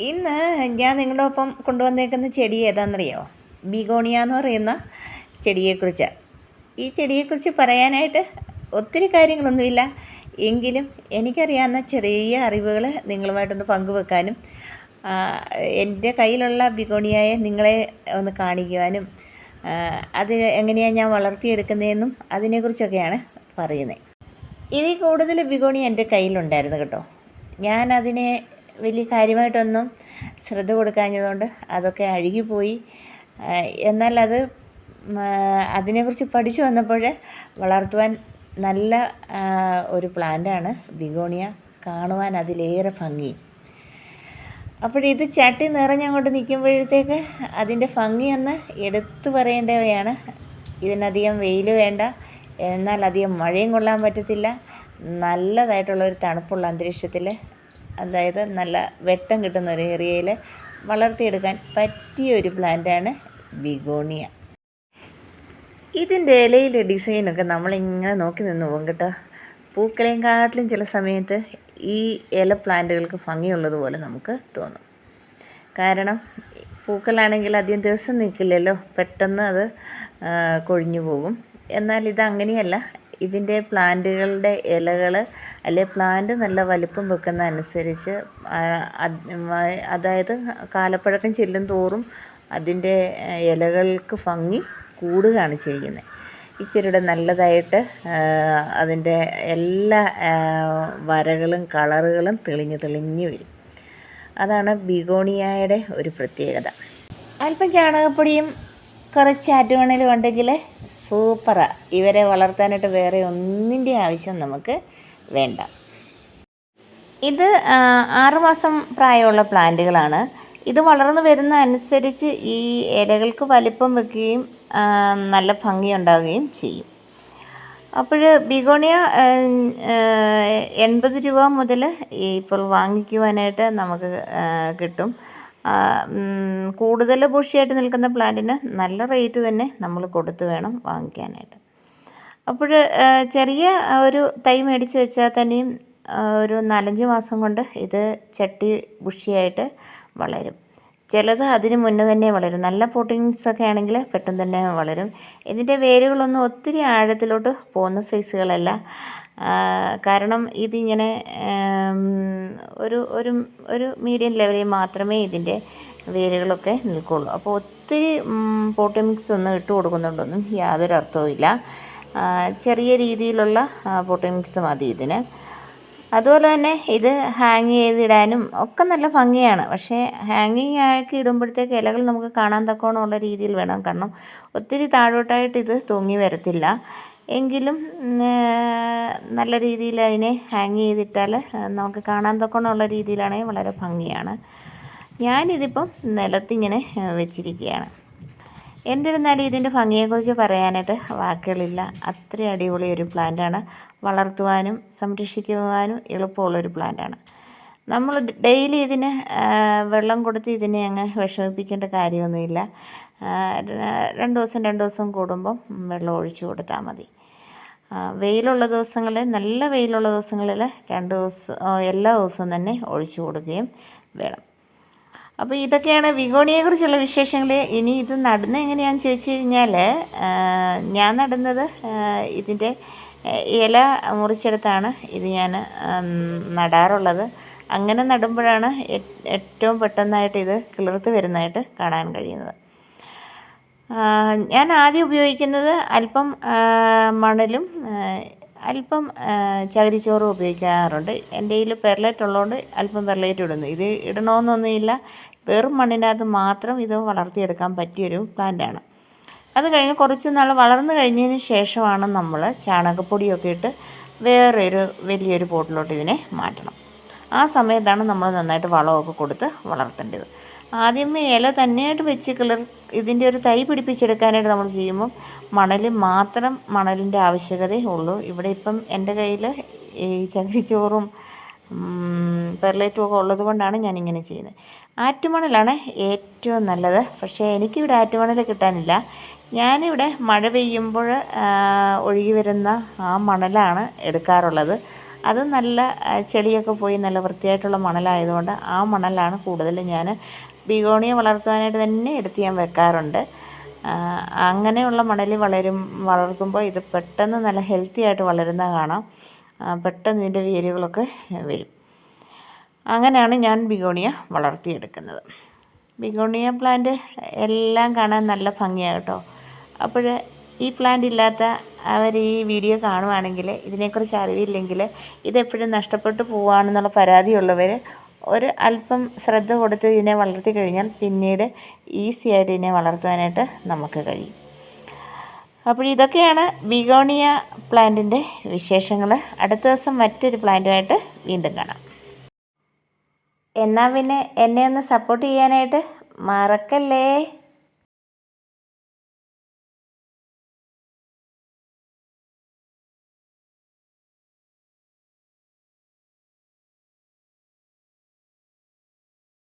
ഇന്ന് ഞാൻ നിങ്ങളുടെ ഒപ്പം കൊണ്ടുവന്നേക്കുന്ന ചെടി ഏതാണെന്നറിയോ? ബിഗോണിയ എന്ന് പറയുന്ന ചെടിയെക്കുറിച്ചാണ്. ഈ ചെടിയെക്കുറിച്ച് പറയാനായിട്ട് ഒത്തിരി കാര്യങ്ങളൊന്നുമില്ല, എങ്കിലും എനിക്കറിയാവുന്ന ചെറിയ അറിവുകൾ നിങ്ങളുമായിട്ടൊന്ന് പങ്കുവെക്കാനും എൻ്റെ കയ്യിലുള്ള ബിഗോണിയയെ നിങ്ങളെ ഒന്ന് കാണിക്കുവാനും അത് എങ്ങനെയാണ് ഞാൻ വളർത്തിയെടുക്കുന്നതെന്നും അതിനെക്കുറിച്ചൊക്കെയാണ് പറയുന്നത്. ഇതിൽ കൂടുതൽ ബിഗോണിയ എൻ്റെ കയ്യിലുണ്ടായിരുന്നു കേട്ടോ. ഞാനതിനെ വലിയ കാര്യമായിട്ടൊന്നും ശ്രദ്ധ കൊടുക്കാഞ്ഞതുകൊണ്ട് അതൊക്കെ അഴുകിപ്പോയി. എന്നാൽ അതിനെക്കുറിച്ച് പഠിച്ചു വന്നപ്പോൾ വളർത്തുവാൻ നല്ല ഒരു പ്ലാന്റാണ് ബിഗോണിയ. കാണുവാൻ അതിലേറെ ഭംഗി. അപ്പോഴിത് ചട്ടി നിറഞ്ഞങ്ങോട്ട് നിൽക്കുമ്പോഴത്തേക്ക് അതിൻ്റെ ഭംഗിയൊന്ന് എടുത്തു പറയേണ്ടവയാണ്. ഇതിനധികം വെയിൽ വേണ്ട, എന്നാൽ അധികം മഴയും കൊള്ളാൻ പറ്റത്തില്ല. നല്ലതായിട്ടുള്ളൊരു തണുപ്പുള്ള അന്തരീക്ഷത്തിൽ, അതായത് നല്ല വെട്ടം കിട്ടുന്ന ഒരു ഏരിയയിൽ വളർത്തിയെടുക്കാൻ പറ്റിയ ഒരു പ്ലാന്റാണ് ബിഗോണിയ. ഇതിൻ്റെ ഇലയിലെ ഡിസൈനൊക്കെ നമ്മളിങ്ങനെ നോക്കി നിന്ന് പോകും കേട്ടോ. പൂക്കളെയും കാട്ടിലും ചില സമയത്ത് ഈ ഇല പ്ലാന്റുകൾക്ക് ഭംഗിയുള്ളതുപോലെ നമുക്ക് തോന്നും. കാരണം പൂക്കളാണെങ്കിൽ അധികം ദിവസം നിൽക്കില്ലല്ലോ, പെട്ടെന്ന് അത് കൊഴിഞ്ഞു പോകും. എന്നാൽ ഇതങ്ങനെയല്ല. ഇതിൻ്റെ പ്ലാന്റുകളുടെ ഇലകൾ അല്ലെ പ്ലാന്റ് നല്ല വലിപ്പം വെക്കുന്ന അനുസരിച്ച്, അതായത് കാലപ്പഴക്കം ചെല്ലും തോറും അതിൻ്റെ ഇലകൾക്ക് ഭംഗി കൂടുകയാണ് ചെയ്യുന്നത്. ഈ ചെടിയുടെ നല്ലതായിട്ട് അതിൻ്റെ എല്ലാ വരകളും കളറുകളും തെളിഞ്ഞ് വരും. അതാണ് ബിഗോണിയയുടെ ഒരു പ്രത്യേകത. അല്പം ചാണകപ്പൊടിയും കുറച്ച് ആറ്റുമണലും ഉണ്ടെങ്കിൽ സൂപ്പറാണ്. ഇവരെ വളർത്താനായിട്ട് വേറെ ഒന്നിൻ്റെ ആവശ്യം നമുക്ക് വേണ്ട. ഇത് 6 മാസം പ്രായമുള്ള പ്ലാന്റുകളാണ്. ഇത് വളർന്നു വരുന്ന അനുസരിച്ച് ഈ ഇലകൾക്ക് വലിപ്പം വെക്കുകയും നല്ല ഭംഗിയുണ്ടാവുകയും ചെയ്യും. അപ്പോൾ ബിഗോണിയ 80 രൂപ മുതൽ ഇപ്പോൾ വാങ്ങിക്കുവാനായിട്ട് നമുക്ക് കിട്ടും. കൂടുതൽ ബുഷിയായിട്ട് നിൽക്കുന്ന പ്ലാന്റിന് നല്ല റേറ്റ് തന്നെ നമ്മൾ കൊടുത്ത് വേണം വാങ്ങിക്കാനായിട്ട്. അപ്പോൾ ചെറിയ ഒരു തൈ മേടിച്ച് വെച്ചാൽ തന്നെയും ഒരു 4-5 മാസം കൊണ്ട് ഇത് ചട്ടി ബുഷിയായിട്ട് വളരും. ചിലത് അതിന് മുന്നേ തന്നെ വളരും. നല്ല പോട്ടിങ്സൊക്കെ ആണെങ്കിൽ പെട്ടെന്ന് തന്നെ വളരും. ഇതിൻ്റെ വേരുകളൊന്നും ഒത്തിരി ആഴത്തിലോട്ട് പോകുന്ന സൈസുകളല്ല. കാരണം ഇതിങ്ങനെ ഒരു മീഡിയം ലെവലിൽ മാത്രമേ ഇതിൻ്റെ വേരുകളൊക്കെ നിൽക്കുകയുള്ളൂ. അപ്പോൾ ഒത്തിരി പോട്ടി മിക്സ് ഒന്നും ഇട്ട് കൊടുക്കുന്നുണ്ടൊന്നും യാതൊരു അർത്ഥവുമില്ല. ചെറിയ രീതിയിലുള്ള പോട്ടി മിക്സ് മതി ഇതിന്. അതുപോലെ തന്നെ ഇത് ഹാങ് ചെയ്തിടാനും ഒക്കെ നല്ല ഭംഗിയാണ്. പക്ഷേ ഹാങ്ങിങ് ആക്കി ഇടുമ്പോഴത്തേക്ക് ഇലകൾ നമുക്ക് കാണാൻ തക്കോണമുള്ള രീതിയിൽ വേണം. കാരണം ഒത്തിരി താഴോട്ടായിട്ട് ഇത് തൂങ്ങി വരത്തില്ല. എങ്കിലും നല്ല രീതിയിൽ അതിനെ ഹാങ് ചെയ്തിട്ടാൽ നമുക്ക് കാണാൻ തക്കോണമുള്ള രീതിയിലാണെങ്കിൽ വളരെ ഭംഗിയാണ്. ഞാനിതിപ്പം നിലത്തിങ്ങനെ വെച്ചിരിക്കുകയാണ്. എന്നിരുന്നാലും ഇതിൻ്റെ ഭംഗിയെക്കുറിച്ച് പറയാനായിട്ട് വാക്കുകളില്ല. അത്രയും അടിപൊളി ഒരു പ്ലാന്റാണ്. വളർത്തുവാനും സംരക്ഷിക്കുവാനും എളുപ്പമുള്ളൊരു പ്ലാന്റാണ്. നമ്മൾ ഡെയിലി ഇതിന് വെള്ളം കൊടുത്ത് ഇതിനെ അങ്ങ് വിഷമിപ്പിക്കേണ്ട കാര്യമൊന്നുമില്ല. 2 ദിവസം കൂടുമ്പം വെള്ളം ഒഴിച്ചു കൊടുത്താൽ മതി. വെയിലുള്ള ദിവസങ്ങളിൽ, നല്ല വെയിലുള്ള ദിവസങ്ങളിൽ 2 ദിവസം എല്ലാ ദിവസവും തന്നെ ഒഴിച്ചു കൊടുക്കുകയും വേണം. അപ്പോൾ ഇതൊക്കെയാണ് ബിഗോണിയയെക്കുറിച്ചുള്ള വിശേഷങ്ങൾ. ഇനി ഇത് നടുന്നത് എങ്ങനെയാണെന്ന് ചോദിച്ചു കഴിഞ്ഞാൽ, ഞാൻ നടുന്നത് ഇതിൻ്റെ ഇല മുറിച്ചെടുത്താണ് ഇത് ഞാൻ നടാറുള്ളത്. അങ്ങനെ നടുമ്പോഴാണ് ഏറ്റവും പെട്ടെന്നായിട്ട് ഇത് കിളിർത്ത് വരുന്നതായിട്ട് കാണാൻ കഴിയുന്നത്. ഞാൻ ആദ്യം ഉപയോഗിക്കുന്നത് അല്പം മണലും അല്പം ചകിരിച്ചോറും ഉപയോഗിക്കാറുണ്ട്. എൻ്റെ കയ്യിൽ പെർലൈറ്റ് ഉള്ളതുകൊണ്ട് അല്പം പെർലൈറ്റ് ഇടുന്നു. ഇത് ഇടണമെന്നൊന്നുമില്ല. വെറും മണ്ണിനകത്ത് മാത്രം ഇത് വളർത്തിയെടുക്കാൻ പറ്റിയൊരു പ്ലാന്റാണ്. അത് കഴിഞ്ഞ് കുറച്ച് നാൾ വളർന്നു കഴിഞ്ഞതിന് ശേഷമാണ് നമ്മൾ ചാണകപ്പൊടിയൊക്കെ ഇട്ട് വേറൊരു വലിയൊരു പോട്ടിലോട്ട് ഇതിനെ മാറ്റണം. ആ സമയത്താണ് നമ്മൾ നന്നായിട്ട് വളമൊക്കെ കൊടുത്ത് വളർത്തേണ്ടത്. ആദ്യമേ ഇല തന്നെയായിട്ട് വെച്ച് ഇതിൻ്റെ ഒരു തൈ പിടിപ്പിച്ചെടുക്കാനായിട്ട് നമ്മൾ ചെയ്യുമ്പം മണലിൻ്റെ ആവശ്യകതയേ ഉള്ളൂ. ഇവിടെ ഇപ്പം എൻ്റെ കയ്യിൽ ഈ ചകിരിച്ചോറും പെർലൈറ്റും ഒക്കെ ഉള്ളത് കൊണ്ടാണ് ഞാനിങ്ങനെ ചെയ്യുന്നത്. ആറ്റുമണലാണ് ഏറ്റവും നല്ലത്. പക്ഷേ എനിക്കിവിടെ ആറ്റുമണൽ കിട്ടാനില്ല. ഞാനിവിടെ മഴ പെയ്യുമ്പോൾ ഒഴുകി വരുന്ന ആ മണലാണ് എടുക്കാറുള്ളത്. അത് നല്ല ചെളിയൊക്കെ പോയി നല്ല വൃത്തിയായിട്ടുള്ള മണലായതുകൊണ്ട് ആ മണലാണ് കൂടുതൽ ഞാൻ ബിഗോണിയ വളർത്താനായിട്ട് തന്നെ എടുത്ത് ഞാൻ വെക്കാറുണ്ട്. അങ്ങനെയുള്ള മണലിൽ വളർത്തുമ്പോൾ ഇത് പെട്ടെന്ന് നല്ല ഹെൽത്തി ആയിട്ട് വളരുന്ന കാണാം. പെട്ടെന്ന് ഇതിൻ്റെ വേരുകളൊക്കെ വരും. അങ്ങനെയാണ് ഞാൻ ബിഗോണിയ വളർത്തിയെടുക്കുന്നത്. ബിഗോണിയ പ്ലാന്റ് എല്ലാം കാണാൻ നല്ല ഭംഗിയാണ് കേട്ടോ. അപ്പോൾ ഈ പ്ലാന്റ് ഇല്ലാത്ത അവർ ഈ വീഡിയോ കാണുവാണെങ്കിൽ, ഇതിനെക്കുറിച്ച് അറിവില്ലെങ്കിൽ, ഇതെപ്പോഴും നഷ്ടപ്പെട്ടു പോവുകയാണെന്നുള്ള പരാതിയുള്ളവർ ഒരു അല്പം ശ്രദ്ധ കൊടുത്ത് ഇതിനെ വളർത്തി കഴിഞ്ഞാൽ പിന്നീട് ഈസി ആയിട്ട് ഇതിനെ വളർത്താനായിട്ട് നമുക്ക് കഴിയും. അപ്പോൾ ഇതൊക്കെയാണ് ബിഗോണിയ പ്ലാന്റിൻ്റെ വിശേഷങ്ങൾ. അടുത്ത ദിവസം മറ്റൊരു പ്ലാന്റുമായിട്ട് വീണ്ടും കാണാം. എന്നാൽ പിന്നെ എന്നെ ഒന്ന് സപ്പോർട്ട് ചെയ്യാനായിട്ട് മറക്കല്ലേ.